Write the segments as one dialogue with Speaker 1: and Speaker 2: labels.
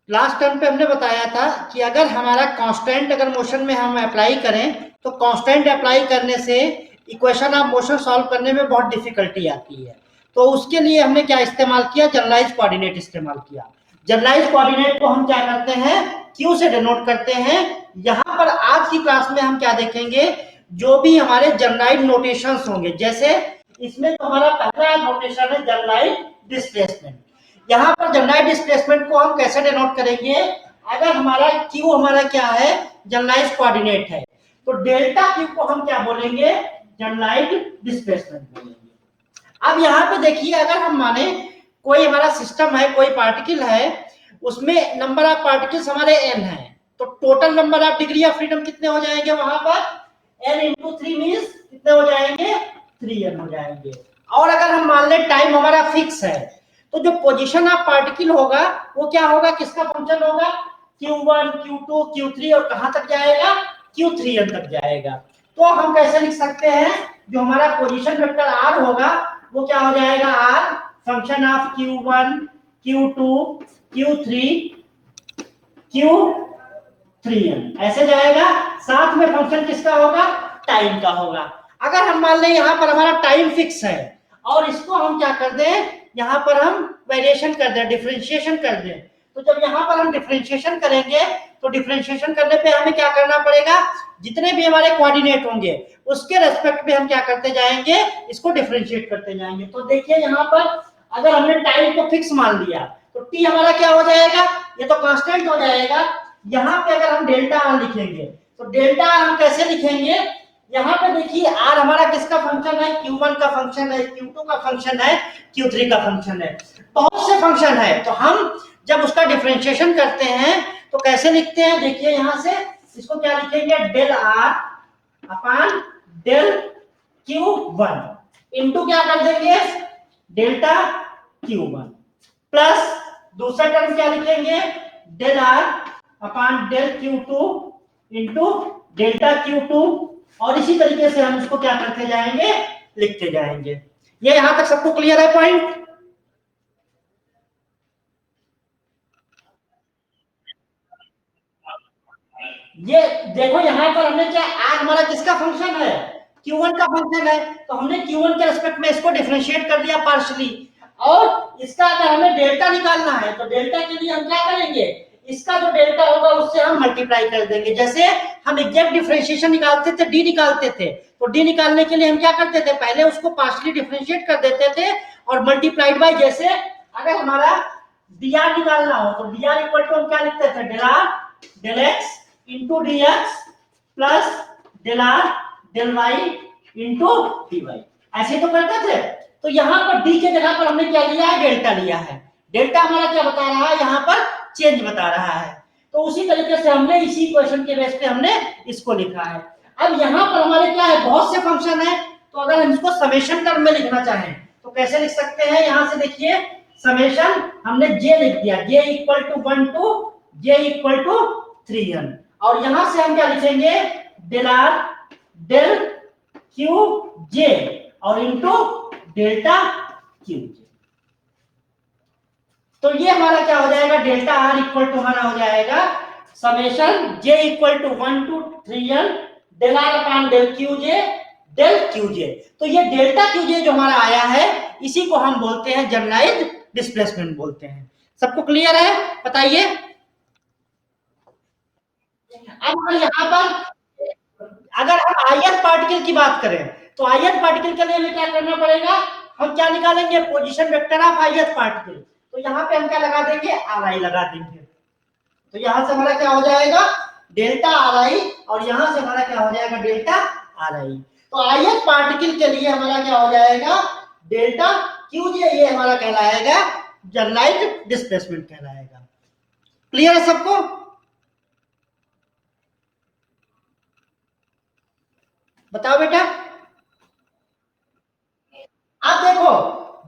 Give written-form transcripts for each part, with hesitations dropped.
Speaker 1: Last term पे हमने बताया था कि अगर हमारा कांस्टेंट अगर मोशन में हम अप्लाई करें तो कांस्टेंट अप्लाई करने से इक्वेशन ऑफ मोशन सॉल्व करने में बहुत डिफिकल्टी आती है। तो उसके लिए हमने क्या इस्तेमाल किया, जनरलाइज कोऑर्डिनेट इस्तेमाल किया। जनरलाइज कोऑर्डिनेट को हम क्या करते हैं, क्यू से डिनोट करते हैं। यहाँ पर आज की क्लास में हम क्या देखेंगे, जो भी हमारे जनरलाइज नोटेशंस होंगे, जैसे इसमें तो हमारा पहला नोटेशन है जनरलाइज डिस्प्लेसमेंट। यहाँ पर जनरलाइज डिस्प्लेसमेंट को हम कैसे डिनोट करेंगे, अगर हमारा क्यू हमारा क्या है, जनरलाइज कोऑर्डिनेट है, तो डेल्टा क्यू को हम क्या बोलेंगे, जनरलाइज डिस्प्लेसमेंट बोलेंगे। अब यहाँ पे देखिए, अगर हम माने कोई हमारा सिस्टम है, कोई पार्टिकल है, उसमें नंबर ऑफ पार्टिकल्स हमारे n है, तो total number of degree of freedom कितने हो जाएंगे वहां पर, n इंटू 3 मीन्स कितने हो जाएंगे, 3n हो जाएंगे। और अगर हम मान लें टाइम हमारा फिक्स है, तो जो पोजीशन ऑफ पार्टिकल होगा वो क्या होगा, किसका फंक्शन होगा, q1 q2 q3 और कहां तक जाएगा, q3n तक जाएगा। तो हम कैसे लिख सकते हैं, जो हमारा पोजीशन वेक्टर r होगा वो क्या हो जाएगा, r function of q1 q2 q3 q3n ऐसे जाएगा। साथ में फंक्शन किसका होगा, टाइम का होगा। अगर हम मान लें यहाँ पर हमारा टाइम फिक्स है और इसको हम क्या कर दें, यहाँ पर हम वेरिएशन कर दें, डिफरेंशिएशन कर दें, तो जब यहाँ पर हम डिफरेंशिएशन करेंगे तो डिफरेंशिएशन करने पे हमें क्या करना पड़ेगा, जितने भी हमारे कोऑर्डिनेट होंगे उसके रेस्पेक्ट में हम क्या करते जाएंगे, इसको डिफरेंशिएट करते जाएंगे। तो देखिए यहाँ पर अगर हमने टाइम को फिक्स मान लिया तो टी हमारा क्या हो जाएगा, ये तो कांस्टेंट हो जाएगा। यहाँ पे अगर हम डेल्टा आर लिखेंगे तो डेल्टा आर हम कैसे लिखेंगे, यहाँ पे देखिए आर हमारा किसका फंक्शन है, Q1 का फंक्शन है, Q2 का फंक्शन है, Q3 का फंक्शन है, बहुत से फंक्शन है। तो हम जब उसका डिफरेंशिएशन करते हैं तो कैसे लिखते हैं, देखिए यहां से इसको क्या लिखेंगे, del are upon del Q1 into क्या कर देंगे, डेल्टा Q1 प्लस दूसरा टर्म क्या लिखेंगे, del are upon del Q2 into delta Q2, और इसी तरीके से हम इसको क्या करते जाएंगे, लिखते जाएंगे। ये यहां तक सबको क्लियर है पॉइंट। ये देखो यहाँ पर हमने क्या, आर हमारा किसका फंक्शन है, Q1 का फंक्शन है, तो हमने Q1 के रेस्पेक्ट में इसको डिफरेंशिएट कर दिया पार्शियली, और इसका अगर हमें डेल्टा निकालना है तो डेल्टा के लिए हम क्या करेंगे, इसका जो डेल्टा होगा उससे हम मल्टीप्लाई कर देंगे। जैसे हम एग्जैक्ट डिफरेंशिएशन निकालते थे, डी निकालते थे, तो डी निकालने के लिए हम क्या करते थे, पहले उसको पार्शियली डिफरेंशिएट कर देते थे और मल्टीप्लाइड बाय, जैसे अगर हमारा dr निकालना हो तो dr इक्वल टू हम क्या लिखते थे, del are del x into d x plus del are del y into d y, ऐसे तो करते थे। तो यहाँ पर डी के जगह पर हमने क्या लिया है, डेल्टा लिया है। डेल्टा हमारा क्या बता रहा है, यहाँ पर चेंज बता रहा है। तो उसी तरीके से हमने इसी क्वेश्चन के बेस पे हमने इसको लिखा है। अब यहाँ पर हमारे क्या है, बहुत से फंक्शन है, तो अगर हम इसको समेशन टर्म में लिखना चाहें तो कैसे लिख सकते हैं, यहाँ से देखिए समेशन हमने जे लिख दिया, J equal to 1 to J equal to 3n, और यहां से हम क्या लिखेंगे, del are del Q J और इनटू डेल्टा क्यू जे। तो ये हमारा क्या हो जाएगा, डेल्टा आर इक्वल टू हमारा हो जाएगा summation J equal to 1 to 3n del are upon del Q J del Q J. तो ये डेल्टा क्यू जे जो हमारा आया है इसी को हम बोलते हैं जनरलाइज डिस्प्लेसमेंट बोलते हैं। सबको क्लियर है, बताइए। अब अगर यहाँ पर अगर हम ith पार्टिकल की बात करें तो ith पार्टिकल के लिए हमें क्या करना पड़ेगा, हम क्या निकालेंगे, position vector of ith particle. तो यहाँ पे हम क्या लगा देंगे, ri लगा देंगे। तो यहाँ से हमारा क्या हो जाएगा, डेल्टा ri, और यहाँ से हमारा क्या हो जाएगा, डेल्टा ri। तो ith पार्टिकल के लिए हमारा क्या हो जाएगा, डेल्टा qj, ये हमारा कहलाएगा जनरलाइज्ड डिस्प्लेसमेंट कहलाएगा। क्लियर है सबको। बताओ बेटा। अब देखो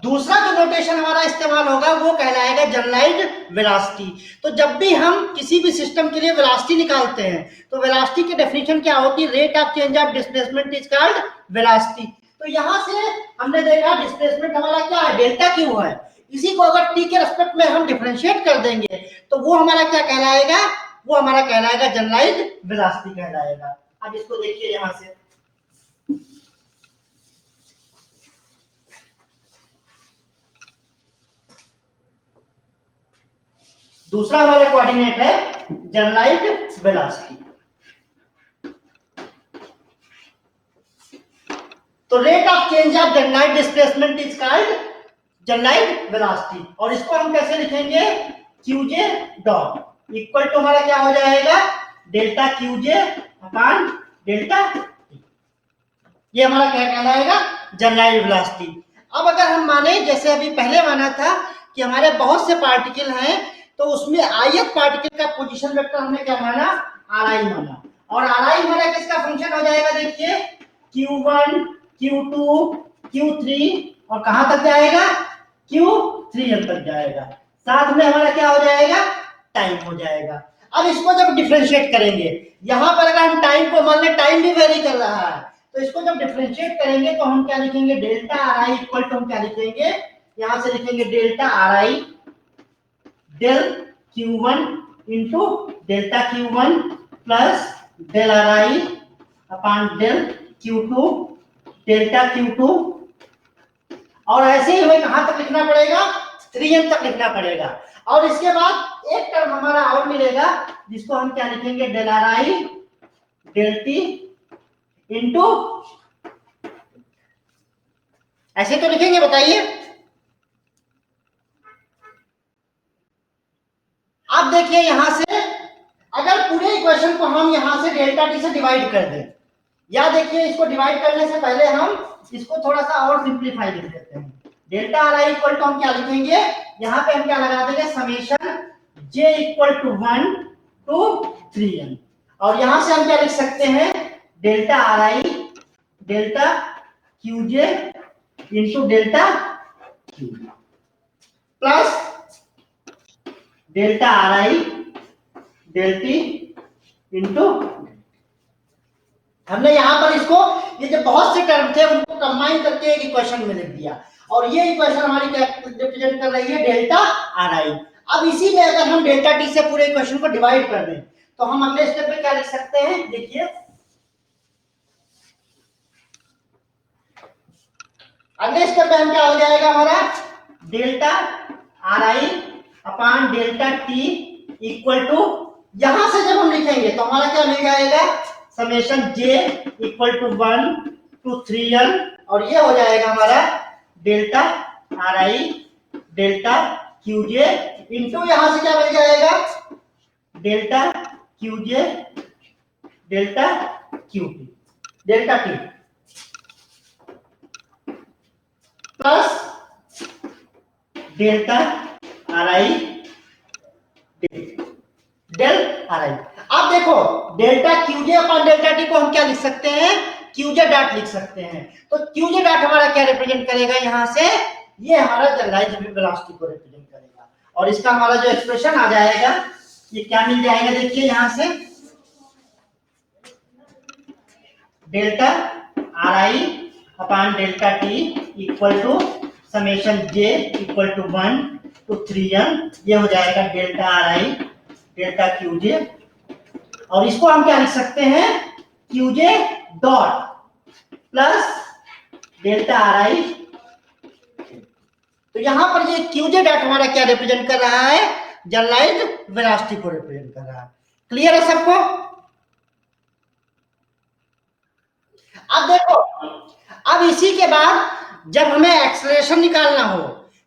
Speaker 1: दूसरा जो नोटेशन हमारा इस्तेमाल होगा वो कहलाएगा जनरलाइज्ड वेलोसिटी। तो जब भी हम किसी भी सिस्टम के लिए वेलोसिटी निकालते हैं तो वेलोसिटी की डेफिनेशन क्या होती है, rate of change of displacement is called velocity. तो यहां से हमने देखा डिस्प्लेसमेंट हमारा क्या है, डेल्टा क्यू है, इसी को अगर टी के रेस्पेक्ट में हम डिफरेंशिएट कर देंगे तो वो हमारा क्या कहलाएगा, वो हमारा कहलाएगा जनरलाइज्ड वेलोसिटी कहलाएगा। अब इसको देखिए यहां से, दूसरा हमारा कोऑर्डिनेट है जनरलाइज्ड वेलोसिटी। तो rate of change of generalised displacement is called generalised velocity, और इसको हम कैसे लिखेंगे, क्यूजे डॉट इक्वल टू हमारा क्या हो जाएगा, delta q j upon delta T. ये हमारा क्या कहलाएगा, जनरलाइज्ड वेलोसिटी। अब अगर हम माने जैसे अभी पहले माना था कि हमारे बहुत से पार्टिकल हैं, तो उसमें ith पार्टिकल का पोजीशन वेक्टर हमने क्या माना, ri माना, और ri हमारा किसका फंक्शन हो जाएगा, देखिए q1 q2 q3 और कहां तक जाएगा, q3n तक जाएगा। साथ में हमारा क्या हो जाएगा, टाइम हो जाएगा। अब इसको जब डिफरेंशिएट करेंगे, यहां पर अगर हम टाइम को मान लें, टाइम भी वेरी कर रहा है, तो इसको जब डिफरेंशिएट करेंगे तो हम क्या लिखेंगे, delta r i equal to हम क्या लिखेंगे, यहां से लिखेंगे delta r i del Q1 into delta Q1 plus del r i upon del Q2 delta Q2, और ऐसे ही हमें कहां तक लिखना पड़ेगा, 3n तक लिखना पड़ेगा। और इसके बाद एक टर्म हमारा और मिलेगा जिसको हम क्या लिखेंगे, del r i del t into, ऐसे तो लिखेंगे बताइए। अब देखिए यहां से अगर पूरे इक्वेशन को हम यहां से डेल्टा टी से डिवाइड कर दें, या देखिए इसको डिवाइड करने से पहले हम इसको थोड़ा सा और सिंपलीफाई कर देते हैं। Delta r i equal to हम क्या लिखेंगे, यहां पे हम क्या लगा देंगे, summation j equal to 1 to 3n, और यहां से हम क्या लिख सकते हैं, delta r i delta q j into delta q plus delta r i del t into, हमने यहां पर इसको, ये जो बहुत से टर्म थे उनको कंबाइन करके एक इक्वेशन में लिख दिया, और ये इक्वेशन हमारी क्या रिप्रेजेंट कर रही है, डेल्टा आर आई। अब इसी में अगर हम डेल्टा टी से पूरे इक्वेशन को डिवाइड कर दें तो हम अगले स्टेप पे क्या लिख सकते हैं, देखिए अगले स्टेप पे हम क्या हो जाएगा हमारा, delta r i upon delta t equal to, यहां से जब हम लिखेंगे तो हमारा क्या मिल जाएगा, summation j equal to 1 to 3n, और ये हो जाएगा हमारा delta r i delta q j into, यहां से क्या मिल जाएगा, delta q j delta q t delta t plus delta r i del r i. अब देखो delta q j upon delta t को हम क्या लिख सकते हैं, क्यूजे डॉट लिख सकते हैं। तो क्यूजे डॉट हमारा क्या रिप्रेजेंट करेगा, यहां से ये हमारा जनरलाइज्ड वेलोसिटी को रिप्रेजेंट करेगा, और इसका हमारा जो एक्सप्रेशन आ जाएगा ये क्या मिल जाएगा, देखिए यहां से delta r i upon delta t equal to summation j equal to 1 to 3n, ये हो जाएगा delta r i delta q j, और इसको हम क्या लिख सकते हैं, q j dot plus delta r i. तो यहां पर ये क्यूजे डॉट हमारा क्या रिप्रेजेंट कर रहा है, जनरलाइज्ड वेलोसिटी को रिप्रेजेंट कर रहा है। क्लियर है सबको। अब देखो, अब इसी के बाद जब हमें एक्सेलरेशन निकालना हो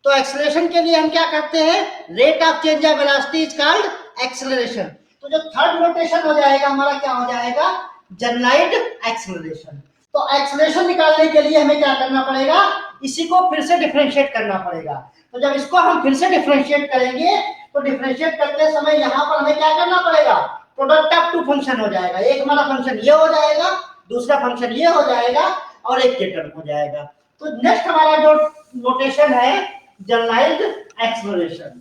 Speaker 1: तो एक्सेलरेशन के लिए हम क्या करते हैं, rate of change of velocity is called acceleration. तो जो थर्ड नोटेशन हो जाएगा हमारा क्या हो जाएगा, जनरलाइज्ड एक्सेलरेशन। तो एक्सेलरेशन निकालने के लिए हमें क्या करना पड़ेगा, इसी को फिर से डिफरेंशिएट करना पड़ेगा। तो जब इसको हम फिर से डिफरेंशिएट करेंगे तो डिफरेंशिएट करते समय यहां पर हमें क्या करना पड़ेगा, प्रोडक्ट ऑफ टू फंक्शन हो जाएगा, एक हमारा फंक्शन ये हो जाएगा, दूसरा फंक्शन ये हो जाएगा, और एक के टर्म हो जाएगा। तो नेक्स्ट हमारा जो नोटेशन है जनरलाइज्ड एक्सेलरेशन।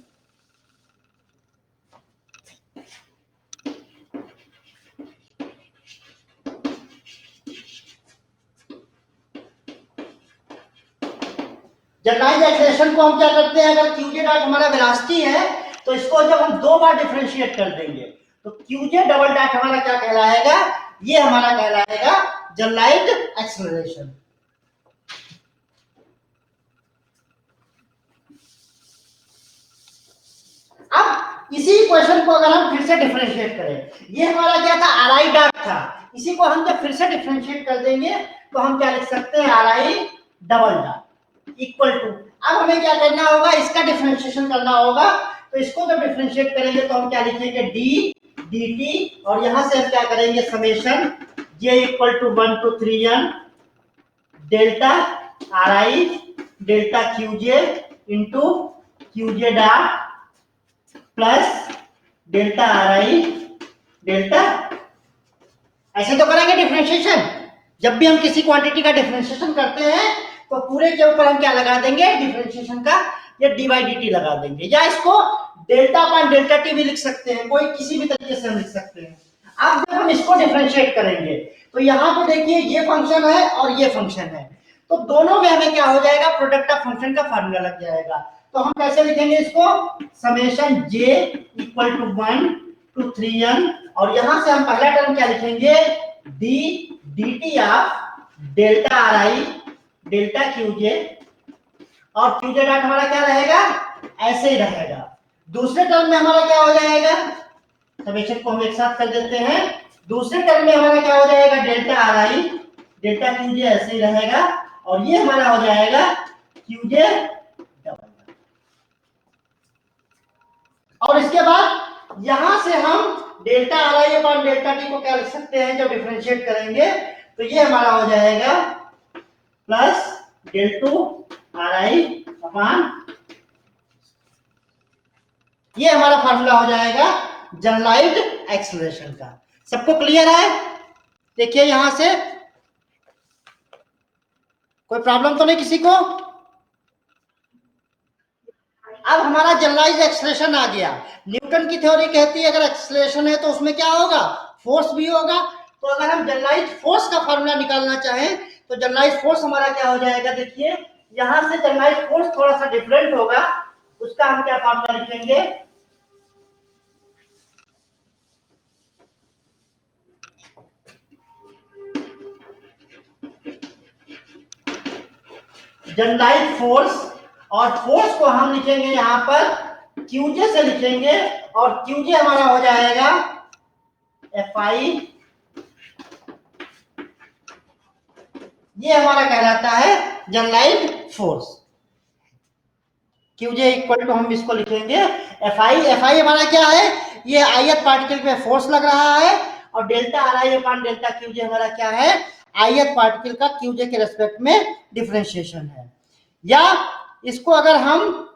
Speaker 1: जनरलाइज एक्सेलरेशन को हम क्या करते हैं, अगर क्यूजे डॉट हमारा वेलोसिटी है तो इसको जब हम दो बार डिफरेंशिएट कर देंगे तो क्यूजे डबल डॉट हमारा क्या कहलाएगा, ये हमारा कहलाएगा जनरलाइज एक्सेलरेशन। अब इसी क्वेश्चन को अगर हम फिर से डिफरेंशिएट करें, ये हमारा क्या था, आर आई डॉट था, इसी को हम जब फिर से डिफरेंशिएट कर देंगे तो हम क्या लिख सकते हैं, r i double dot equal to, अब हमें क्या करना होगा, इसका डिफरेंशिएशन करना होगा, तो इसको जब डिफरेंशिएट करेंगे तो हम क्या लिखेंगे, डी डी टी, और यहां से हम क्या करेंगे, summation J equal to 1 to 3n delta r i delta q j into q j dot plus delta r i delta, ऐसे तो करेंगे डिफरेंशिएशन। जब भी हम किसी क्वांटिटी का डिफरेंशिएशन करते हैं तो पूरे के ऊपर हम क्या लगा देंगे, डिफरेंशिएशन का या डी बाई डी टी लगा देंगे, या इसको डेल्टा अपॉन डेल्टा टी भी लिख सकते हैं, कोई किसी भी तरीके से हम लिख सकते हैं। अब जब हम इसको डिफरेंशिएट करेंगे तो यहाँ पे देखिए ये फंक्शन है और ये फंक्शन है, तो दोनों में हमें क्या हो जाएगा, प्रोडक्ट ऑफ फंक्शन का फार्मूला लग जाएगा। तो हम कैसे लिखेंगे इसको, summation J equal to 1 to 3n, और यहां से हम पहला टर्म क्या लिखेंगे, d d t of delta r i delta q j, और क्यूजे डॉट हमारा क्या रहेगा, ऐसे ही रहेगा। दूसरे टर्म में हमारा क्या हो जाएगा, समेशन को हम एक साथ कर देते हैं, दूसरे टर्म में हमारा क्या हो जाएगा, delta r i delta QJ ऐसे ही रहेगा, और ये हमारा हो जाएगा क्यूजे डबल, और इसके बाद यहां से हम delta r i upon delta t को क्या लिख सकते हैं, जब डिफरेंशिएट करेंगे तो ये हमारा हो जाएगा plus del two r i upon, ये हमारा फार्मूला हो जाएगा जनरलाइज्ड एक्सेलरेशन का। सबको क्लियर है? देखिए यहां से कोई प्रॉब्लम तो नहीं किसी को? अब हमारा जनरलाइज्ड एक्सेलरेशन आ गया। न्यूटन की थ्योरी कहती है अगर एक्सेलरेशन है तो उसमें क्या होगा, फोर्स भी होगा। तो अगर हम जनरलाइज्ड फोर्स का फार्मूला निकालना चाहें तो जनरलाइज्ड फोर्स हमारा क्या हो जाएगा, देखिए यहां से जनरलाइज्ड फोर्स थोड़ा सा डिफरेंट होगा, उसका हम क्या फार्मूला लिखेंगे, जनरलाइज्ड फोर्स, और फोर्स को हम लिखेंगे यहां पर क्यूजे से लिखेंगे, और क्यूजे हमारा हो जाएगा एफ आई, ये हमारा कहलाता है generalized force. Q j equal to हम इसको लिखेंगे एफ आई, एफ आई हमारा क्या है, ये आयत पार्टिकल पे फोर्स लग रहा है, और delta r i upon delta QJ हमारा क्या है, आयत पार्टिकल का क्यूजे के रेस्पेक्ट में डिफरेंशिएशन है। या इसको अगर हम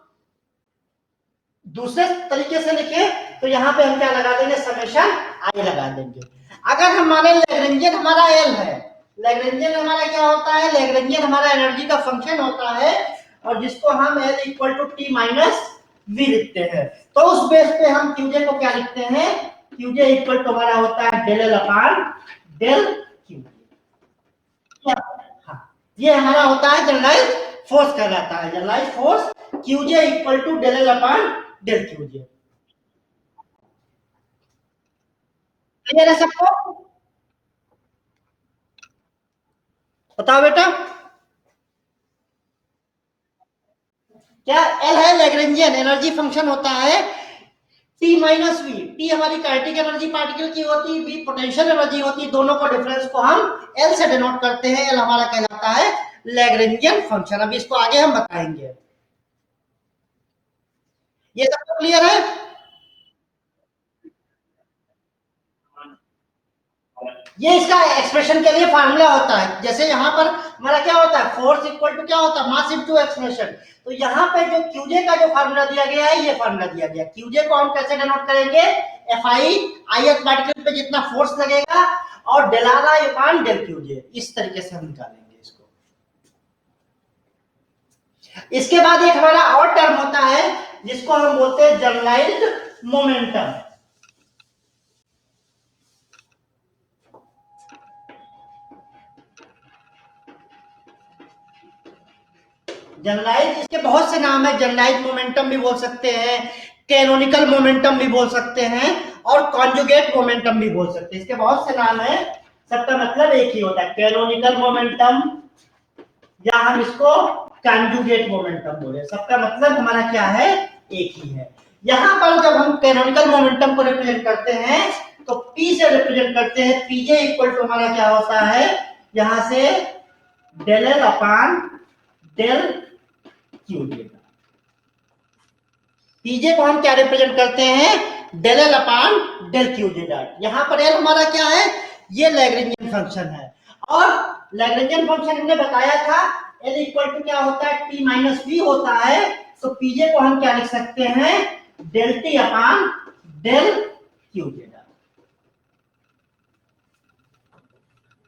Speaker 1: दूसरे तरीके से लिखे तो यहां पे हम क्या लगा देंगे, समेशन आई लगा देंगे। अगर हम माने लैग्रेंजियन हमारा एल है, लैग्रेंजियन हमारा क्या होता है, लैग्रेंजियन हमारा एनर्जी का फंक्शन होता है, और जिसको हम l equal to t minus v लिखते हैं, तो उस बेस पे हम क्यूजे को क्या लिखते हैं, क्यूजे इक्वल टू हमारा होता है del L upon del q. हाँ, ये हमारा होता है जनरलाइज फोर्स कहलाता है, generalize force q j equal to del L upon del q j. Clear है सबको? बताओ बेटा, क्या एल है लैग्रेंजियन एनर्जी फंक्शन होता है, टी माइनस वी, टी हमारी काइनेटिक एनर्जी पार्टिकल की होती है, वी पोटेंशियल एनर्जी होती है, दोनों को डिफरेंस को हम एल से डिनोट करते हैं, एल हमारा कहलाता है लैग्रेंजियन फंक्शन। अभी इसको आगे हम बताएंगे। ये सबको क्लियर है? ये इसका एक्सप्रेशन के लिए फार्मूला होता है, जैसे यहाँ पर हमारा क्या होता है, फोर्स इक्वल टू क्या होता है, मास इनटू एक्सप्रेशन। तो यहाँ पे जो क्यूजे का जो फार्मूला दिया गया है, ये फार्मूला दिया गया, क्यूजे को हम कैसे डिनोट करेंगे, एफ आई, आयत पार्टिकल पे जितना फोर्स लगेगा, और del r i upon del q j, इस तरीके से हम निकालेंगे इसको। इसके बाद एक हमारा और टर्म होता है जिसको हम बोलते हैं जनरलाइज्ड मोमेंटम। जनरलाइज, इसके बहुत से नाम है, जनरलाइज मोमेंटम भी बोल सकते हैं, कैनोनिकल मोमेंटम भी बोल सकते हैं, और कॉन्जुगेट मोमेंटम भी बोल सकते हैं। इसके बहुत से नाम है, सबका मतलब एक ही होता है, कैनोनिकल मोमेंटम, या हम इसको कॉन्जुगेट मोमेंटम बोले, सबका मतलब हमारा क्या है, एक ही है। यहां पर जब हम कैनोनिकल मोमेंटम को रिप्रेजेंट करते हैं तो P से रिप्रेजेंट करते हैं, पीजे इक्वल टू हमारा क्या होता है, यहां से del L upon del Q Z. PJ को हम क्या रिप्रेजेंट करते हैं, del L upon del Q Z. यहां पर एल हमारा क्या है, ये लैग्रेंजियन फंक्शन है, और लैग्रेंजियन फंक्शन हमने बताया था एल इक्वल टू क्या होता है, टी माइनस वी होता है। तो पीजे को हम क्या लिख सकते हैं, del T upon del Q z.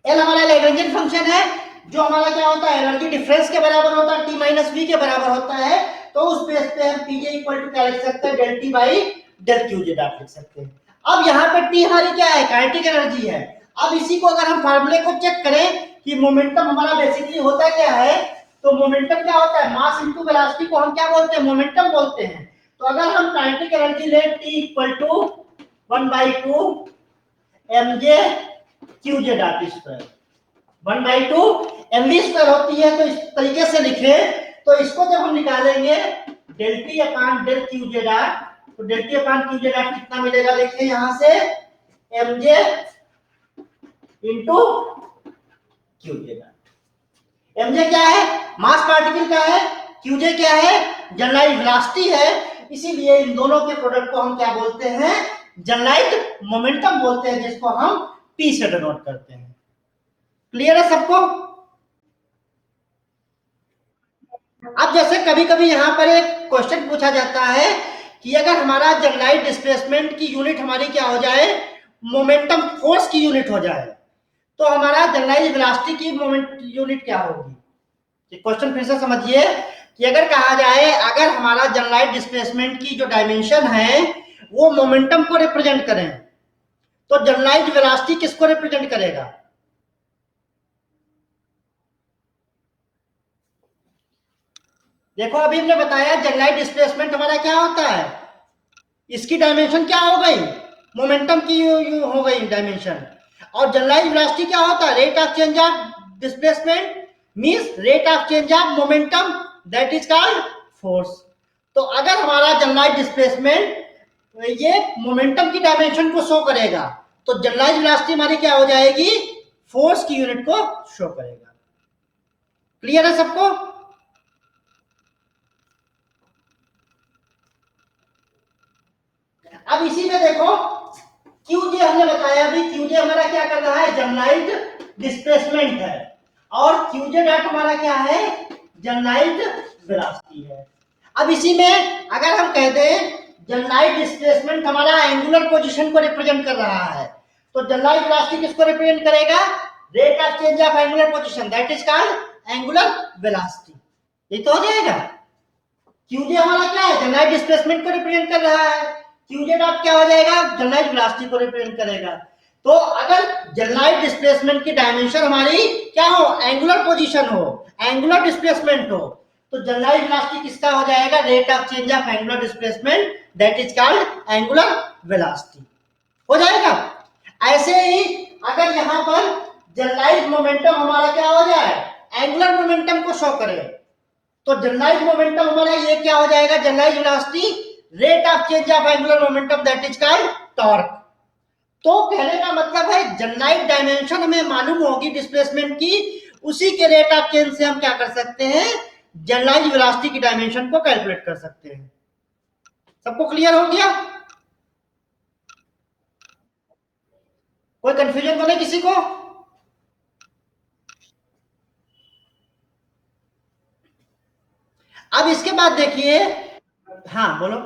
Speaker 1: L हमारा लैग्रेंजियन फंक्शन है, जो हमारा क्या होता है, एनर्जी डिफरेंस के बराबर होता है, टी माइनस वी के बराबर होता है। तो उस बेस पे हम पीजे इक्वल टू क्या लिख सकते हैं, del t by del Q z आप लिख सकते हैं। अब यहाँ पे टी हमारी क्या है, काइनेटिक एनर्जी है। अब इसी को अगर हम फार्मूले को चेक करें कि मोमेंटम हमारा बेसिकली होता क्या है, तो मोमेंटम क्या होता है, मास इनटू वेलोसिटी को हम क्या बोलते हैं, मोमेंटम बोलते हैं। तो अगर हम काइनेटिक एनर्जी ले t equal to 1/2 mj q Z r t square, 1/2 mv square होती है। तो इस तरीके से लिखे, तो इसको जब हम निकालेंगे del T upon del Q Z R, तो del T upon Q Z R कितना मिलेगा, देखिए यहां से mj into Q Z R. mj क्या है, मास पार्टिकल का है, qj क्या है, जनरलाइज्ड वेलोसिटी है। इसीलिए इन दोनों के प्रोडक्ट को हम क्या बोलते हैं, जनरलाइज्ड मोमेंटम बोलते हैं, जिसको हम p से डिनोट करते हैं। क्लियर है सबको? अब जैसे कभी कभी यहां पर एक क्वेश्चन पूछा जाता है कि अगर हमारा जनरलाइज्ड डिस्प्लेसमेंट की यूनिट हमारी क्या हो जाए, मोमेंटम फोर्स की यूनिट हो जाए, तो हमारा जनरलाइज्ड वेलोसिटी की मोमेंट यूनिट क्या होगी। ये क्वेश्चन फिर से समझिए कि अगर कहा जाए अगर हमारा जनरलाइज्ड डिस्प्लेसमेंट की जो डायमेंशन है वो मोमेंटम को रिप्रेजेंट करें, तो जनरलाइज्ड वेलोसिटी किसको रिप्रेजेंट करेगा। देखो अभी हमने बताया जनरलाइज्ड डिस्प्लेसमेंट हमारा क्या होता है, इसकी डायमेंशन क्या हो गई, मोमेंटम की हो गई डायमेंशन। और जनरलाइज्ड वेलोसिटी क्या होता है, rate of change of displacement means rate of change of momentum, that is called force. तो अगर हमारा जनरलाइज्ड डिस्प्लेसमेंट ये मोमेंटम की डायमेंशन को शो करेगा, तो जनरलाइज्ड वेलोसिटी हमारी क्या हो जाएगी, फोर्स की यूनिट को शो करेगा। क्लियर है सबको? अब इसी में देखो क्यूजे हमने बताया, अभी क्यूजे हमारा क्या कर रहा है, जनरलाइज्ड डिस्प्लेसमेंट है, और क्यूजे डॉट हमारा क्या है, जनरलाइज्ड वेलोसिटी है। अब इसी में अगर हम कह दें जनरलाइज्ड डिस्प्लेसमेंट हमारा एंगुलर पोजीशन को रिप्रेजेंट कर रहा है, तो जनरलाइज्ड वेलोसिटी किसको रिप्रेजेंट करेगा, rate of change of angular position, that is called angular velocity. ये तो हो जाएगा। क्यूजे हमारा क्या है, जनरलाइज्ड डिस्प्लेसमेंट को रिप्रेजेंट कर रहा है, क्यूजे डॉट क्या हो जाएगा, जनरलाइज्ड वेलोसिटी को रिप्रेजेंट करेगा। तो अगर जनरलाइज्ड डिस्प्लेसमेंट की डायमेंशन हमारी क्या हो, एंगुलर पोजीशन हो, एंगुलर डिस्प्लेसमेंट हो, तो जनरलाइज्ड वेलोसिटी किसका हो जाएगा, rate of change of angular displacement, that is called angular velocity. हो जाएगा। ऐसे ही अगर यहां पर जनरलाइज्ड मोमेंटम हमारा क्या हो जाए, एंगुलर मोमेंटम को शो करे, तो जनरलाइज्ड मोमेंटम हमारा ये क्या हो जाएगा, generalized velocity rate of change of angular momentum, that is called torque. तो कहने का मतलब है जनरलाइज्ड डायमेंशन हमें मालूम होगी डिस्प्लेसमेंट की, उसी के रेट ऑफ चेंज से हम क्या कर सकते हैं, जनरलाइज्ड वेलोसिटी की डायमेंशन को कैलकुलेट कर सकते हैं। सबको क्लियर हो गया? कोई कंफ्यूजन तो नहीं किसी को? अब इसके बाद देखिए, हाँ बोलो।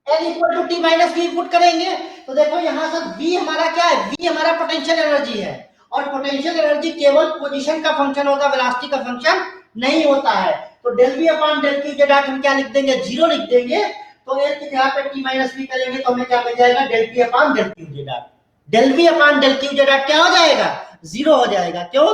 Speaker 1: L equal to t minus v put करेंगे, तो देखो यहां से वी हमारा क्या है, वी हमारा पोटेंशियल एनर्जी है, और पोटेंशियल एनर्जी केवल पोजीशन का फंक्शन होता है, वेलोसिटी का फंक्शन नहीं होता है। तो del v upon del Q z हम क्या लिख देंगे, जीरो लिख देंगे। तो एल की जगह पे टी माइनस वी करेंगे तो हमें क्या मिल जाएगा, del v upon del Q z. Del v upon del Q z क्या हो जाएगा, जीरो हो जाएगा। क्यों,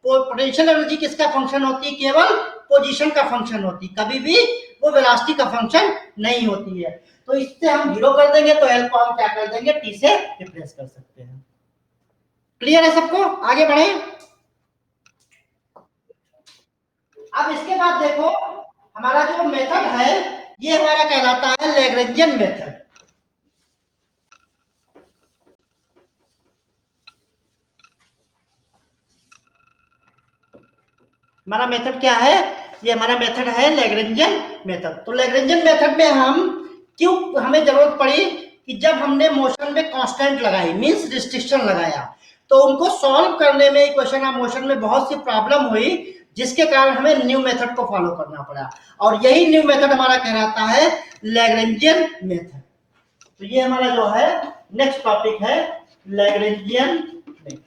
Speaker 1: पोटेंशियल एनर्जी किसका फंक्शन होती है? केवल पोजीशन का फंक्शन होती है, कभी भी वो वेलोसिटी का फंक्शन नहीं होती है। तो इससे हम 0 कर देंगे तो एल को हम क्या कर देंगे? टी से रिप्लेस कर सकते हैं। क्लियर है सबको? आगे बढ़े। अब इसके बाद देखो हमारा जो मेथड है ये हमारा कहलाता है लैग्रेंजियन मेथड। हमारा मेथड क्या है? ये हमारा मेथड है लैग्रेंजियन मेथड। तो लैग्रेंजियन मेथड में हम क्यों हमें जरूरत पड़ी कि जब हमने मोशन में कांस्टेंट लगाई, मींस रिस्ट्रिक्शन लगाया, तो उनको सॉल्व करने में इक्वेशन ऑफ मोशन में बहुत सी प्रॉब्लम हुई, जिसके कारण हमें न्यू मेथड को फॉलो करना पड़ा। और यही न्यू मेथड हमारा कहलाता है लैग्रेंजियन मेथड। तो ये हमारा जो है नेक्स्ट टॉपिक है लैग्रेंजियन मेथड।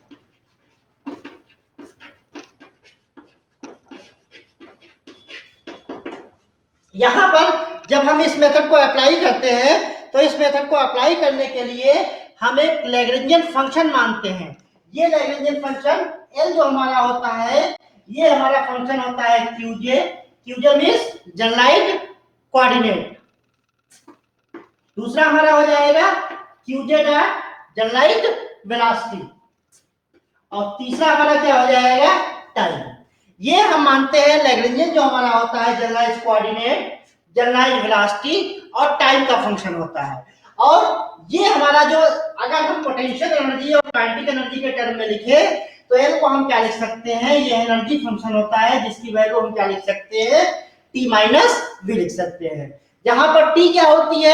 Speaker 1: यहां पर जब हम इस मेथड को अप्लाई करते हैं तो इस मेथड को अप्लाई करने के लिए हम एक लैग्रेंजियन फंक्शन मानते हैं। ये लैग्रेंजियन फंक्शन L जो हमारा होता है, ये हमारा फंक्शन होता है QJ। QJ means generalized coordinate. दूसरा हमारा हो जाएगा QJ डॉट जनरलाइज्ड वेलोसिटी। और तीसरा हमारा क्या हो जाएगा? टाइम। ये हम मानते हैं लैग्रेंजियन जो हमारा होता है जनरलाइज्ड कोऑर्डिनेट, जनरलाइज्ड वेलोसिटी और टाइम का फंक्शन होता है। और ये हमारा जो अगर हम पोटेंशियल एनर्जी और काइनेटिक एनर्जी के टर्म में लिखे तो एल को हम क्या लिख सकते हैं? ये एनर्जी फंक्शन होता है जिसकी वैल्यू हम क्या लिख सकते हैं? टी माइनस वी लिख सकते हैं। जहां पर टी क्या होती है?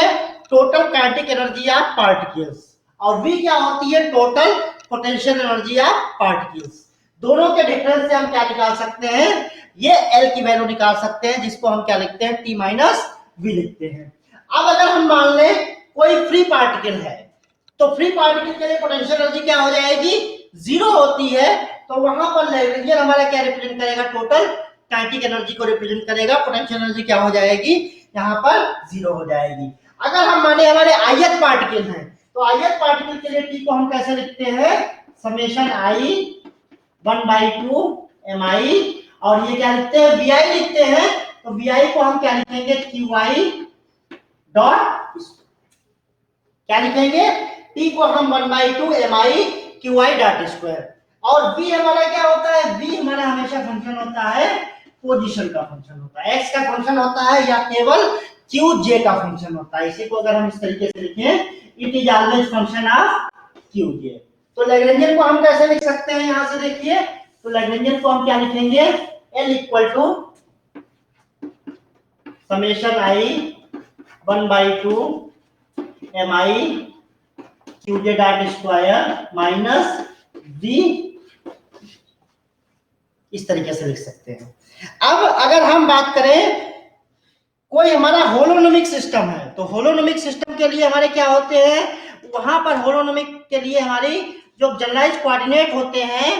Speaker 1: Total kinetic energy of particles, और वी क्या होती है? Total potential energy of particles. दोनों के डिफरेंस से हम क्या निकाल सकते हैं? ये एल की वैल्यू निकाल सकते हैं, जिसको हम क्या लिखते हैं? टी माइनस वी लिखते हैं। अब अगर हम मान लें कोई फ्री पार्टिकल है, तो फ्री पार्टिकल के लिए पोटेंशियल एनर्जी क्या हो जाएगी? 0 होती है। तो वहां पर लैग्रेंजियन हमारा क्या रिप्रेजेंट करेगा? टोटल काइनेटिक एनर्जी को रिप्रेजेंट करेगा। पोटेंशियल एनर्जी क्या हो जाएगी? यहाँ पर 0 हो जाएगी। अगर हम माने हमारे ith पार्टिकल हैं, तो ith पार्टिकल के लिए टी को हम कैसे लिखते हैं? Summation i 1/2 mi। और ये क्या लिखते हैं? vi लिखते हैं। तो vi को हम क्या लिखेंगे? qi डॉट क्या लिखेंगे? टी को हम 1/2 mi qi डॉट स्क्वायर। और v हमारा क्या होता है? v हमारा हमेशा फंक्शन होता है पोजीशन का फंक्शन होता है, x का फंक्शन होता है या केवल qj का फंक्शन होता है। इसी को अगर हम इस तरीके से लिखें, it is always function of qj। तो लैग्रेंजियन को हम कैसे लिख सकते हैं? यहां से देखिए, तो लैग्रेंजियन को हम क्या लिखेंगे? L equal to summation i 1/2 mi qj dot square minus v, इस तरीके से लिख सकते हैं। अब अगर हम बात करें कोई हमारा होलोनोमिक सिस्टम है, तो होलोनोमिक सिस्टम के लिए हमारे क्या होते हैं? वहां पर होलोनोमिक के लिए हमारी जो जनरलाइज्ड कोऑर्डिनेट होते हैं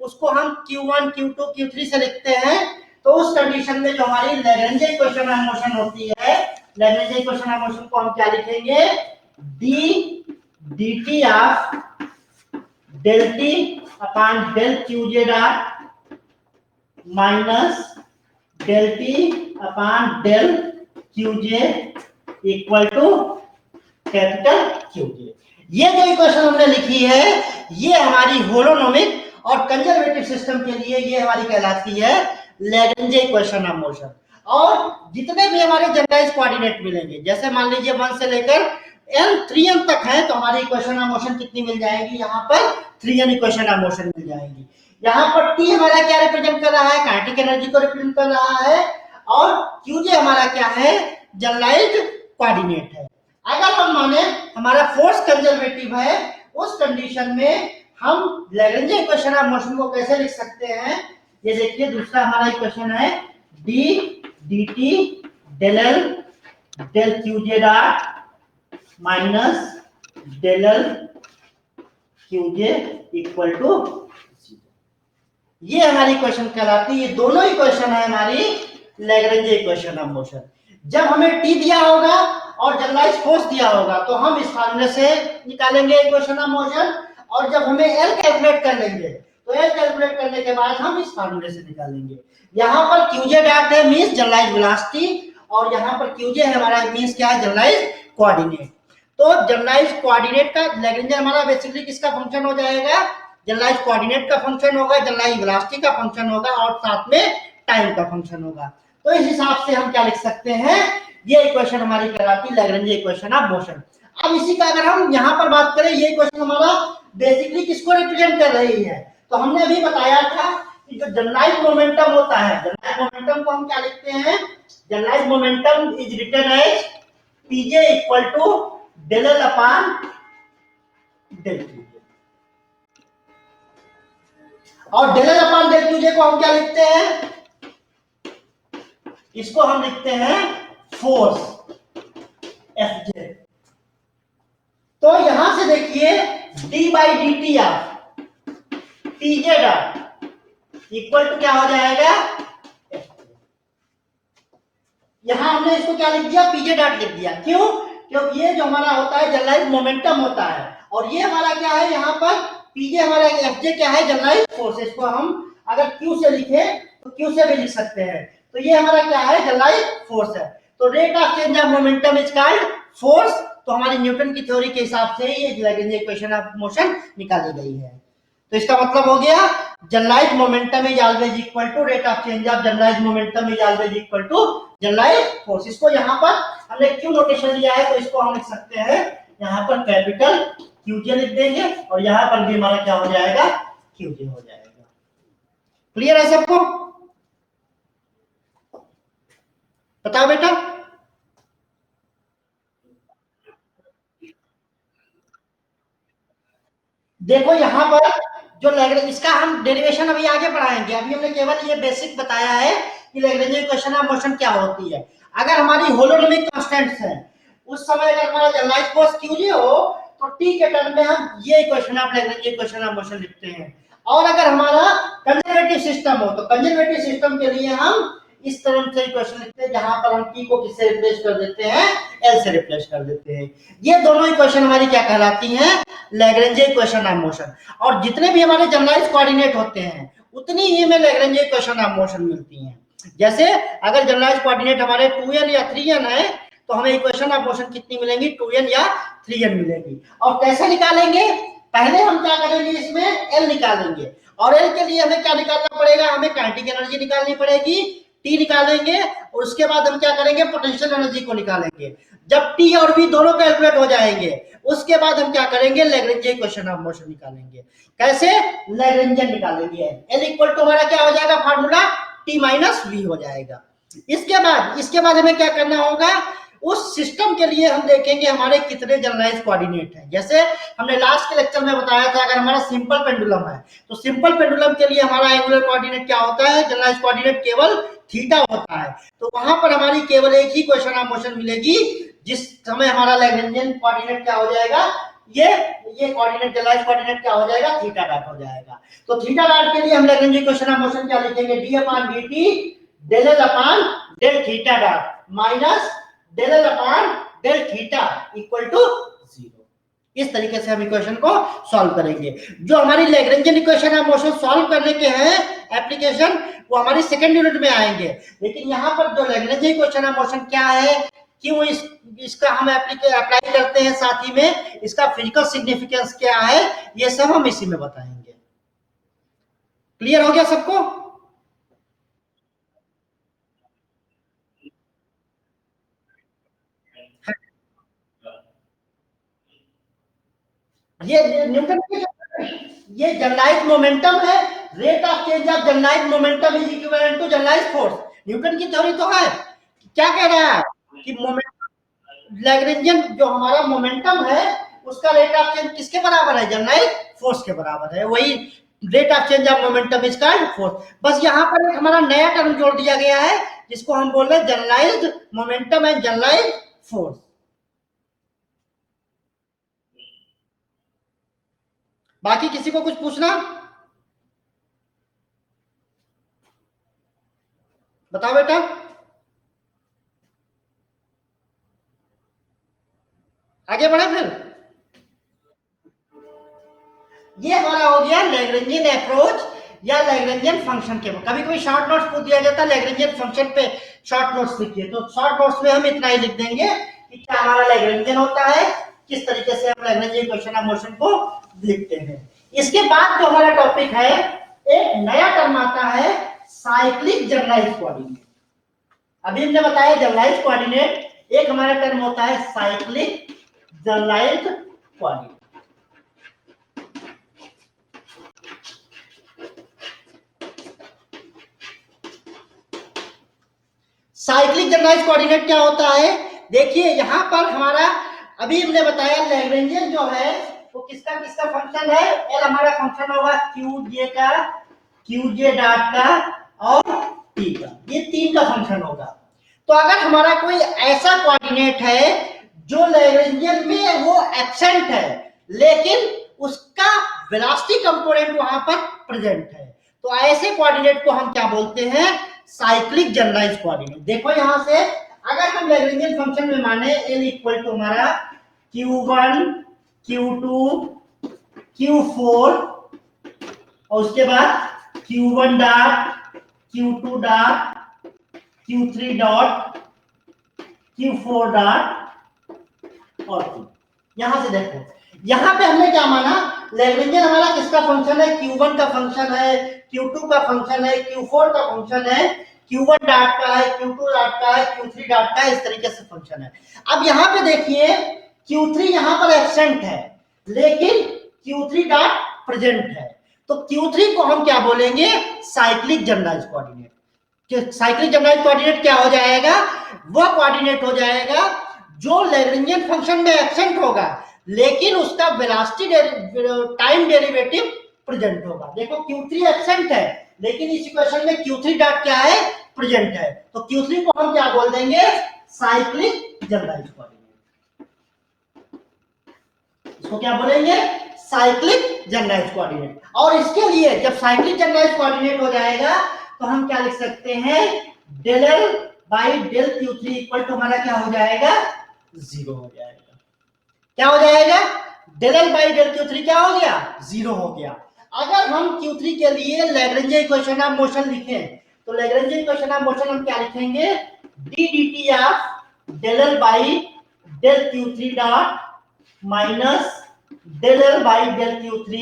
Speaker 1: उसको हम q1 q2 q3 से लिखते हैं। तो उस कंडीशन में जो हमारी लैग्रेंजियन इक्वेशन ऑफ मोशन होती है, लैग्रेंजियन इक्वेशन ऑफ मोशन को हम क्या लिखेंगे? d dt ऑफ del t अपॉन del qj dot minus del t अपॉन del qj equal to capital QJ। ये जो इक्वेशन हमने लिखी है ये हमारी होलोनोमिक और कंजर्वेटिव सिस्टम के लिए ये हमारी कहलाती है लैग्रेंजियन इक्वेशन ऑफ मोशन। और जितने भी हमारे जनरलाइज्ड कोऑर्डिनेट मिलेंगे, जैसे मान लीजिए 1 से लेकर n 3n तक है, तो हमारी इक्वेशन ऑफ मोशन कितनी मिल जाएगी? यहाँ पर 3n इक्वेशन ऑफ मोशन मिल जाएगी। यहाँ पर t हमारा क्या रिप्रेजेंट कर रहा है? काइनेटिक एनर्जी को रिप्रेजेंट कर रहा है। और qj हमारा क्या है? जनरलाइज्ड कोऑर्डिनेट है। अगर हम माने हमारा फोर्स कंजर्वेटिव है, उस कंडीशन में हम लैग्रेंजियन इक्वेशन ऑफ मोशन को कैसे लिख सकते हैं? ये देखिए, दूसरा हमारा इक्वेशन है d dt del l del qj dot minus del l qj equal to, ये हमारी इक्वेशन कहलाती है। ये दोनों इक्वेशन है हमारी लैग्रेंजियन इक्वेशन ऑफ मोशन। जब हमें t दिया होगा और जनरलाइज्ड फोर्स दिया होगा तो हम इस फार्मूले से निकालेंगे इक्वेशन ऑफ मोशन। और जब हमें L कैलकुलेट कर लेंगे तो L कैलकुलेट करने के बाद हम इस फार्मूले से निकालेंगे। यहाँ पर क्यूजे डॉट है मींस जनरलाइज वेलोसिटी, और यहाँ पर क्यूजे है हमारा मींस क्या है, जनरलाइज कोऑर्डिनेट। तो जनरलाइज कोऑर्डिनेट का लैग्रेंज हमारा बेसिकली किसका फंक्शन हो जाएगा, जनरलाइज कोऑर्डिनेट का फंक्शन होगा, जनरलाइज वेलोसिटी का फंक्शन होगा, और साथ में टाइम का फंक्शन होगा। तो इस हिसाब से हम क्या लिख सकते हैं, ये इक्वेशन हमारी कहलाती है लैग्रेंज इक्वेशन ऑफ मोशन। अब इसी का अगर हम यहाँ पर बात करें, ये इक्वेशन हमारा बेसिकली किसको रिप्रेजेंट कर रही है, तो हमने अभी बताया था कि जो जनरलाइज मोमेंटम होता है, जनरलाइज मोमेंटम को हम क्या लिखते हैं, generalize momentum is written as PJ equal to del L upon del QJ. और del L upon del QJ को हम क्या लिखते हैं, इसको हम लिखते हैं फोर्स एफ जे। तो यहां से देखिए d by D t of p j dot equal to क्या हो जाएगा, यहां हमने इसको क्या लिख दिया, पीजे डॉट लिख दिया। क्यों, क्योंकि ये जो हमारा होता है जनरलाइज मोमेंटम होता है, और ये हमारा क्या है, यहाँ पर पीजे हमारा एफजे क्या है, जनरलाइज फोर्स। इसको हम अगर क्यू से लिखे तो क्यू से भी लिख सकते हैं। तो ये हमारा क्या है, जनरलाइज फोर्स है। तो rate of change of momentum is called force. तो हमारी न्यूटन की थ्योरी के हिसाब से ये लैग्रेंज इक्वेशन ऑफ मोशन निकाली गई है। तो इसका मतलब हो गया generalize momentum is always equal to rate of change of generalize momentum is always equal to generalize force. इसको यहाँ पर हमने क्यू नोटेशन लिया है, तो इसको हम लिख सकते हैं यहाँ पर कैपिटल क्यूजे लिख देंगे, और यहाँ पर भी हमारा क्या हो जाएगा, क्यूजे हो जाएगा। क्लियर है सबको, बताओ बेटा। देखो यहाँ पर जो लैग्रेंज, इसका हम डेरिवेशन अभी आगे बढ़ाएंगे, अभी हमने केवल ये बेसिक बताया है कि लैग्रेंज इक्वेशन ऑफ मोशन क्या होती है। अगर हमारी होलोनोमिक कांस्टेंट्स हैं, उस समय अगर हमारा जनरलाइज फोर्स क्यूजे हो, तो टी के टर्म में हम ये equation of Lagrange equation of motion लिखते हैं। और अगर हमारा कंजर्वेटिव सिस्टम हो, तो कंजर्वेटिव सिस्टम के लिए हम इस तरह से इक्वेशन लिखते हैं, जहां पर हम टी को किससे रिप्लेस कर देते हैं, एल से रिप्लेस कर देते हैं। ये दोनों इक्वेशन हमारी क्या कहलाती हैं, लैग्रेंज इक्वेशन ऑफ मोशन। और जितने भी हमारे जनरलाइज कोऑर्डिनेट होते हैं, उतनी ही हमें लैग्रेंज इक्वेशन ऑफ मोशन मिलती हैं। जैसे अगर जनरलाइज कोऑर्डिनेट हमारे 2n या 3n है, तो हमें इक्वेशन ऑफ मोशन कितनी मिलेंगी, 2n या 3n मिलेगी। और कैसे निकालेंगे, पहले हम क्या करेंगे, इसमें एल निकालेंगे, और एल के लिए हमें क्या निकालना पड़ेगा, हमें काइनेटिक एनर्जी निकालनी पड़ेगी, टी निकालेंगे, और उसके बाद हम क्या करेंगे, पोटेंशियल एनर्जी को निकालेंगे। जब टी और वी दोनों कैलकुलेट हो जाएंगे, उसके बाद हम क्या करेंगे, लैग्रेंज इक्वेशन ऑफ मोशन निकालेंगे। कैसे, लैग्रेंजियन निकालेंगे। एल इक्वल टू हमारा क्या हो जाएगा, फार्मूला टी माइनस वी हो जाएगा। इसके बाद हमें क्या करना होगा, उस सिस्टम के लिए हम देखेंगे हमारे कितने जनरलाइज कोऑर्डिनेट हैं। जैसे हमने लास्ट के लेक्चर में बताया था, अगर हमारा सिंपल पेंडुलम है, तो सिंपल पेंडुलम के लिए हमारा एंगुलर कोऑर्डिनेट क्या होता है, जनरलाइज कोऑर्डिनेट केवल थीटा होता है। तो वहां पर हमारी केवल एक ही इक्वेशन ऑफ मोशन मिलेगी, जिस समय हमारा लैग्रेंजियन कोऑर्डिनेट क्या हो जाएगा, ये कोऑर्डिनेट जनरलाइज कोऑर्डिनेट क्या हो जाएगा, थीटा डॉट हो जाएगा। तो थीटा डॉट के लिए हम लैग्रेंज इक्वेशन ऑफ मोशन क्या लिखेंगे, d upon dt del L upon del theta dot minus del L upon del theta equal to 0। इस तरीके से हम इक्वेशन को सॉल्व करेंगे। जो हमारी Lagrangian equation of motion solve करने के हैं एप्लीकेशन, वो हमारी सेकंड यूनिट में आएंगे। लेकिन यहाँ पर जो लैग्रेंजियन इक्वेशन ऑफ मोशन क्या है, क्यों इसका हम अप्लाई करते हैं, साथ ही में इसका फिजिकल सिग्निफिकेंस क्या है, ये सब हम इसी में बताएंगे। क्लियर हो गया सबको। ये न्यूटन की ये जनरलाइज मोमेंटम है, rate of change of generalize momentum is equivalent to generalize force. Newton की थ्योरी तो है, क्या कह रहा है कि मोमेंटम लैग्रेंजियन जो हमारा मोमेंटम है, उसका रेट ऑफ चेंज किसके बराबर है, जनरलाइज फोर्स के बराबर है। वही rate of change of momentum is called force. बस यहाँ पर एक हमारा नया टर्म जोड़ दिया गया है, जिसको हम बोल रहे हैं generalized momentum and generalized force. बाकी किसी को कुछ पूछना, बताओ बेटा। आगे बढ़े फिर। ये हमारा हो गया लैग्रेंजियन अप्रोच, या लैग्रेंजियन फंक्शन के। कभी कभी शॉर्ट नोट्स पूछ दिया जाता है लैग्रेंजियन फंक्शन पे शॉर्ट नोट्स लिखिए, तो शॉर्ट नोट्स में हम इतना ही लिख देंगे कि क्या हमारा लैग्रेंजियन होता है, किस तरीके से हम लैग्रेंजियन इक्वेशन ऑफ मोशन को लिखते हैं। इसके बाद जो हमारा टॉपिक है, एक नया टर्म आता है साइक्लिक जनरलाइज्ड कोऑर्डिनेट। अभी हमने बताया जनरलाइज्ड कोऑर्डिनेट, एक हमारा टर्म होता है cyclic generalized coordinate. Cyclic generalized coordinate क्या होता है? देखिए यहां पर हमारा अभी हमने बताया लैग्रेंजियन जो है वो किसका किसका फंक्शन है, एल हमारा फंक्शन होगा क्यूजे का, क्यूजे डॉट का और टी का, ये तीन का फंक्शन होगा। तो अगर हमारा कोई ऐसा कोऑर्डिनेट है जो लैग्रेंजियन में वो एब्सेंट है लेकिन उसका वेलोसिटी कंपोनेंट वहां पर प्रेजेंट है, तो ऐसे कोऑर्डिनेट को हम क्या बोलते हैं, साइक्लिक जनरलाइज्ड कोऑर्डिनेट। देखो यहां से अगर हम लैग्रेंजियन फंक्शन में माने L इक्वल टू हमारा Q1 Q2 Q4 और उसके बाद Q1 dot Q2 dot Q3 dot Q4 dot और यहां से देखो यहां पे हमने क्या माना, लैग्रेंजियन हमारा किसका फंक्शन है, Q1 का फंक्शन है, Q2 का फंक्शन है, Q4 का फंक्शन है, Q1 डॉट का है, Q2 डॉट का है, Q3 डॉट का है, इस तरीके से फंक्शन है। अब यहाँ पे देखिए Q3 यहाँ पर एब्सेंट है लेकिन Q3 डॉट प्रेजेंट है, तो Q3 को हम क्या बोलेंगे, cyclic generalized coordinate. Cyclic generalized coordinate क्या हो जाएगा, वह कोऑर्डिनेट हो जाएगा जो लैग्रेंजियन फंक्शन में एब्सेंट होगा लेकिन उसका वेलोसिटी टाइम डेरिवेटिव प्रेजेंट होगा। देखो Q3 एब्सेंट है लेकिन इस इक्वेशन में Q3 डॉट क्या है, प्रेजेंट है, तो Q3 को हम क्या बोल देंगे, साइक्लिक जनरलाइज्ड कोऑर्डिनेट। इसको क्या बोलेंगे, साइक्लिक जनरलाइज्ड कोऑर्डिनेट। और इसके लिए जब साइक्लिक जनरलाइज्ड कोऑर्डिनेट हो जाएगा तो हम क्या लिख सकते हैं, del L by del Q3 equal to हमारा क्या हो जाएगा, जीरो हो जाएगा। क्या हो जाएगा, del L by del Q3 क्या हो गया, जीरो हो गया। अगर हम Q3 के लिए लैग्रेंजियन इक्वेशन ऑफ मोशन लिखें तो लैग्रेंजियन इक्वेशन ऑफ मोशन हम क्या लिखेंगे, d d t of del L by del Q3 dot minus del L by del Q3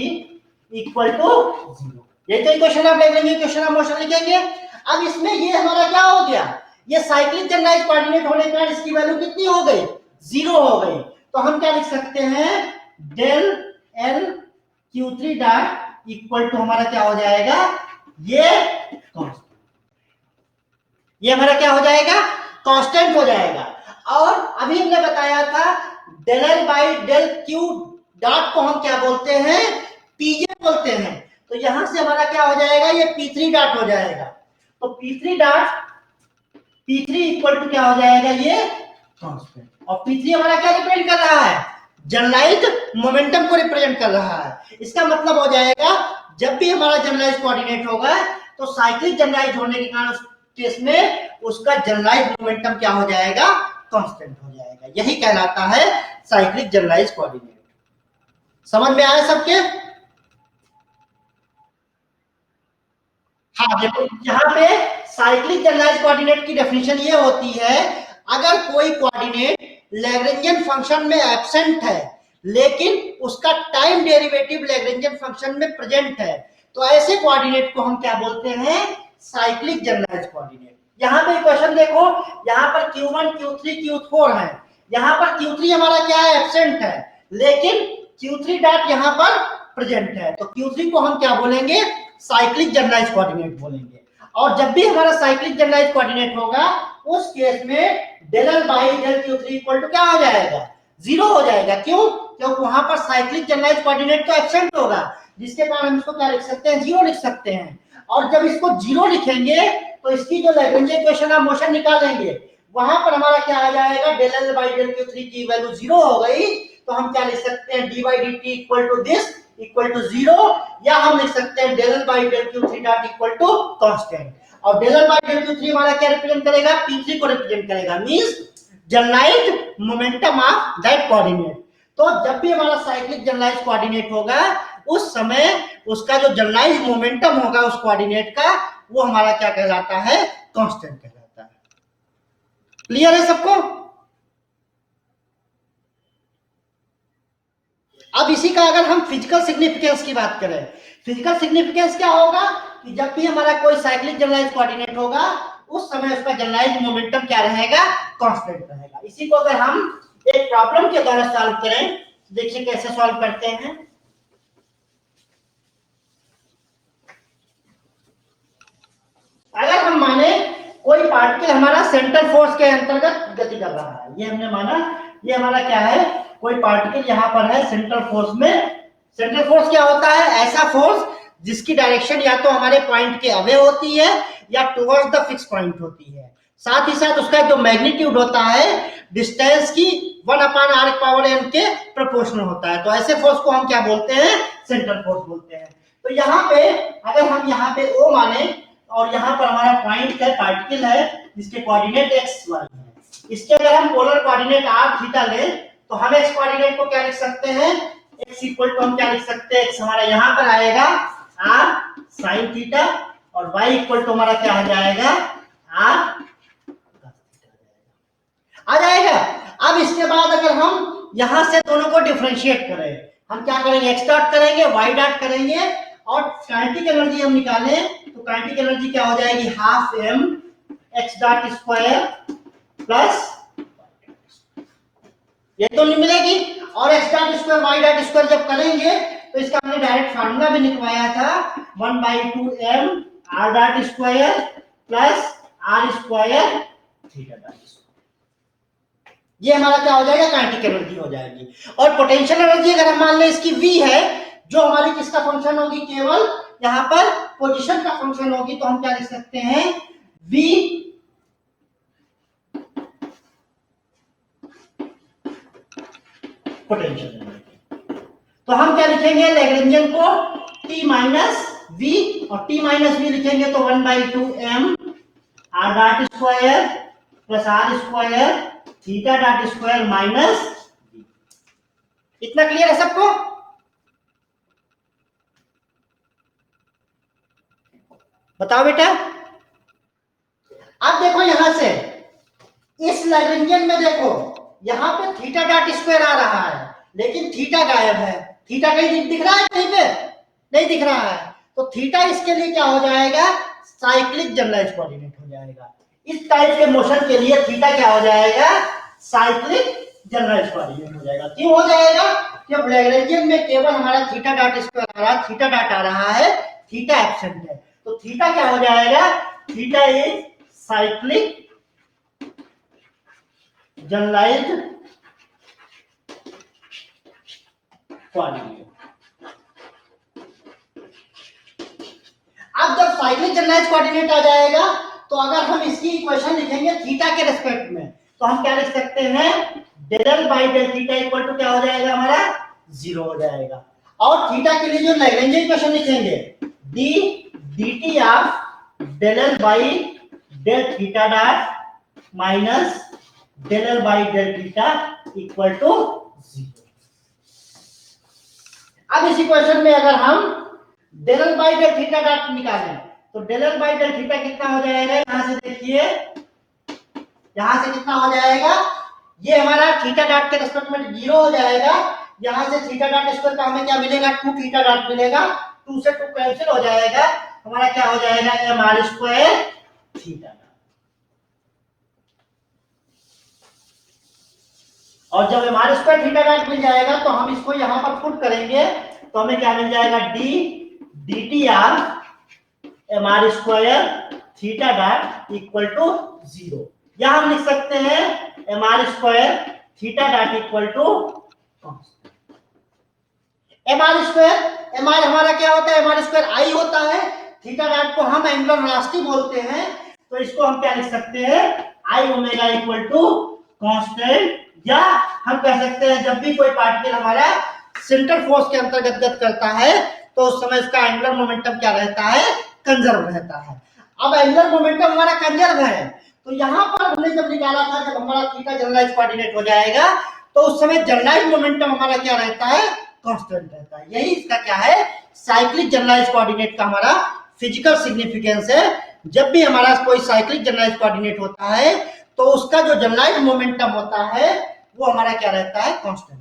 Speaker 1: equal to zero. ये तो equation of Lagrangian equation of motion लिखेंगे। अब इसमें ये हमारा क्या हो गया, ये साइक्लिक जनरलाइज्ड कोऑर्डिनेट होने के बाद इसकी वैल्यू कितनी हो गई, जीरो हो गई। तो हम क्या लिख सकते हैं, del L Q3 dot equal to हमारा क्या हो जाएगा, ये हमारा क्या हो जाएगा, कांस्टेंट हो जाएगा। और अभी हमने बताया था del L by del Q dot को हम क्या बोलते हैं, पीजे बोलते हैं। तो यहां से हमारा क्या हो जाएगा, ये P3 डॉट हो जाएगा। तो P3 dot P3 equal to क्या हो जाएगा, ये कांस्टेंट। और P3 हमारा क्या रिप्रेजेंट कर रहा है, जनरलाइज्ड मोमेंटम को रिप्रेजेंट कर रहा है। इसका मतलब हो जाएगा जब भी हमारा जनरलाइज्ड कोऑर्डिनेट होगा तो साइक्लिक जनरलाइज्ड होने के कारण उस केस में उसका जनरलाइज्ड मोमेंटम क्या हो जाएगा, कांस्टेंट हो जाएगा। यही कहलाता है साइक्लिक जनरलाइज्ड कोऑर्डिनेट। समझ में आया सबके? हाँ देखो यहाँ पे साइक्लिक जनरलाइज्ड कोऑर्डिनेट की डेफिनेशन ये होती है, अगर कोई कोऑर्डिनेट लैग्रेंजियन फंक्शन में एब्सेंट है लेकिन उसका टाइम डेरिवेटिव लैग्रेंजियन फंक्शन में प्रेजेंट है, तो ऐसे कोऑर्डिनेट को हम क्या बोलते हैं, साइक्लिक जनरलाइज्ड कोऑर्डिनेट। यहाँ पे क्वेश्चन देखो, यहाँ पर Q1 Q3 Q4 है, यहाँ पर Q3 हमारा क्या है, एब्सेंट है लेकिन Q3 डॉट यहाँ पर प्रेजेंट है, तो Q3 को हम क्या बोलेंगे, साइक्लिक जनरलाइज्ड कोऑर्डिनेट बोलेंगे। और जब भी हमारा साइक्लिक जनरलाइज्ड कोऑर्डिनेट होगा उस केस में del L by del Q3 equal to क्या हो जाएगा, जीरो हो जाएगा। क्यों, क्योंकि वहां पर साइक्लिक जनरलाइज्ड कोऑर्डिनेट तो एब्सेंट होगा, जिसके कारण हम इसको क्या लिख सकते हैं, जीरो लिख सकते हैं। और जब इसको जीरो लिखेंगे तो इसकी जो लैग्रेंजियन इक्वेशन ऑफ मोशन निकालेंगे वहां पर हमारा क्या आ जाएगा, del L by del Q3 की वैल्यू जीरो हो गई, तो हम क्या लिख सकते हैं, D by D T equal to this equal to zero, या हम लिख सकते हैं del L by del Q3 dot equal to constant. और del L by del Q3 हमारा क्या रिप्रेजेंट करेगा, P3 को रिप्रेजेंट करेगा, means generalized momentum of that coordinate. तो जब भी हमारा साइक्लिक जनरलाइज्ड कोऑर्डिनेट होगा उस समय उसका जो जनरलाइज मोमेंटम होगा उस कोऑर्डिनेट का, वो हमारा क्या कहलाता है, कांस्टेंट कहलाता है। क्लियर है सबको? अब इसी का अगर हम फिजिकल सिग्निफिकेंस की बात करें, फिजिकल सिग्निफिकेंस क्या होगा कि जब भी हमारा कोई साइक्लिक जनरलाइज कोऑर्डिनेट होगा उस समय उसका जनरलाइज मोमेंटम क्या रहेगा, कांस्टेंट रहेगा। इसी को अगर हम एक प्रॉब्लम के द्वारा सॉल्व करें, देखिए कैसे सॉल्व करते हैं। अगर हम माने कोई पार्टिकल हमारा सेंट्रल फोर्स के अंतर्गत गति कर रहा है, ये हमने माना, ये हमारा क्या है, कोई पार्टिकल यहाँ पर है सेंट्रल फोर्स में। सेंट्रल फोर्स क्या होता है, ऐसा फोर्स जिसकी डायरेक्शन या तो हमारे पॉइंट के अवे होती है या टुवर्ड्स द फिक्स पॉइंट होती है। साथ ही साथ उसका जो मैग्नीट्यूड होता है डिस्टेंस की 1/r⁴n के प्रोपोर्शनल होता है। तो ऐसे फोर्स को हम क्या बोलते हैं, सेंट्रल फोर्स बोलते हैं। तो यहाँ पे अगर हम यहाँ पे O माने और यहाँ पर हमारा पॉइंट है, पार्टिकल है जिसके कोऑर्डिनेट एक्स वाई है, इसके अगर हम पोलर कोऑर्डिनेट r थीटा लें तो हम एक्स कोऑर्डिनेट को क्या लिख सकते हैं, x इक्वल टू हम क्या लिख सकते हैं, x हमारा यहाँ पर आएगा r sin थीटा और y इक्वल टू हमारा क्या आ जाएगा, r आ जाएगा। अब इसके बाद अगर हम यहां से दोनों को डिफरेंशिएट करें, हम क्या करेंगे, x डॉट करेंगे, y डॉट करेंगे और काइनेटिक एनर्जी हम निकालें तो काइनेटिक एनर्जी क्या हो जाएगी, half m x dot square plus ये तो नहीं मिलेगी, और x dot square y dot square जब करेंगे तो इसका हमने डायरेक्ट फार्मूला भी निकलवाया था, 1/2m r dot square plus r square theta dot. ये हमारा क्या हो जाएगा, काइनेटिक एनर्जी हो जाएगी। और पोटेंशियल एनर्जी अगर हम मान लें इसकी v है, जो हमारी किसका फंक्शन होगी, केवल यहाँ पर पोजीशन का फंक्शन होगी, तो हम क्या लिख सकते हैं, v पोटेंशियल एनर्जी। तो हम क्या लिखेंगे, लैग्रेंजियन को t माइनस v और t माइनस v लिखेंगे तो 1/2m r dot square plus r square theta dot square minus v। इतना क्लियर है सबको? बताओ बेटा। अब देखो यहां से इस लैग्रेंजियन में देखो यहां पे थीटा डॉट स्क्वायर आ रहा है लेकिन थीटा गायब है। थीटा कहीं दिख रहा है, कहीं पे नहीं दिख रहा है, तो थीटा इसके लिए क्या हो जाएगा, साइक्लिक जनरलाइज्ड कोऑर्डिनेट हो जाएगा। इस टाइप के मोशन के लिए थीटा क्या हो जाएगा, साइक्लिक जनरलाइज्ड कोऑर्डिनेट हो जाएगा। क्यों हो जाएगा, जब लैग्रेंजियन में केवल हमारा थीटा डॉट स्क्वायर आ रहा है, थीटा डॉट आ रहा है, थीटा एब्सेंट है, तो थीटा क्या हो जाएगा, theta is cyclic generalized coordinate. अब जब साइक्लिक जनरलाइज्ड कोऑर्डिनेट आ जाएगा तो अगर हम इसकी इक्वेशन लिखेंगे थीटा के रेस्पेक्ट में तो हम क्या लिख सकते हैं, del l by del theta equal to क्या हो जाएगा, हमारा 0 हो जाएगा। और थीटा के लिए जो लैग्रेंजियन इक्वेशन लिखेंगे, d dt of del l by del theta dot minus del l by del theta equal to 0। अब इस इक्वेशन में अगर हम del l by del theta dot निकालें तो del l by del theta कितना हो जाएगा, यहां से देखिए, यहां से कितना हो जाएगा, ये हमारा थीटा डॉट के रेस्पेक्ट में 0 हो जाएगा। यहां से थीटा डॉट स्क्वायर का हमें क्या मिलेगा, 2 थीटा डॉट मिलेगा, 2 से 2 कैंसिल हो जाएगा, हमारा क्या हो जाएगा, mr स्क्वायर थीटा। और जब mr स्क्वायर थीटा डॉट मिल जाएगा तो हम इसको यहां पर पुट करेंगे तो हमें क्या मिल जाएगा, d dt of mr square theta dot equal to 0। या हम लिख सकते हैं mr square theta dot equal to mr square, mr हमारा क्या होता है, mr स्क्वायर i होता है, थीटा डॉट को हम एंगुलर वेलोसिटी बोलते हैं, तो इसको हम क्या लिख सकते हैं, i omega equal to constant. या हम कह सकते हैं जब भी कोई पार्टिकल हमारा सेंट्रल फोर्स के अंतर्गत गति करता है तो उस समय उसका एंगुलर मोमेंटम क्या रहता है, कंजर्व रहता है। अब एंगुलर मोमेंटम हमारा कंजर्व है तो यहां पर हमने जब निकाला था, जब हमारा थीटा जनरलाइज्ड कोऑर्डिनेट हो जाएगा तो उस समय जनरलाइज्ड मोमेंटम हमारा क्या रहता है, कांस्टेंट रहता है। यही इसका क्या है, साइक्लिक जनरलाइज कोऑर्डिनेट का हमारा फिजिकल सिग्निफिकेंस है। जब भी हमारा कोई साइक्लिक जनरलाइज कोऑर्डिनेट होता है तो उसका जो जनरलाइज मोमेंटम होता है वो हमारा क्या रहता है, कांस्टेंट।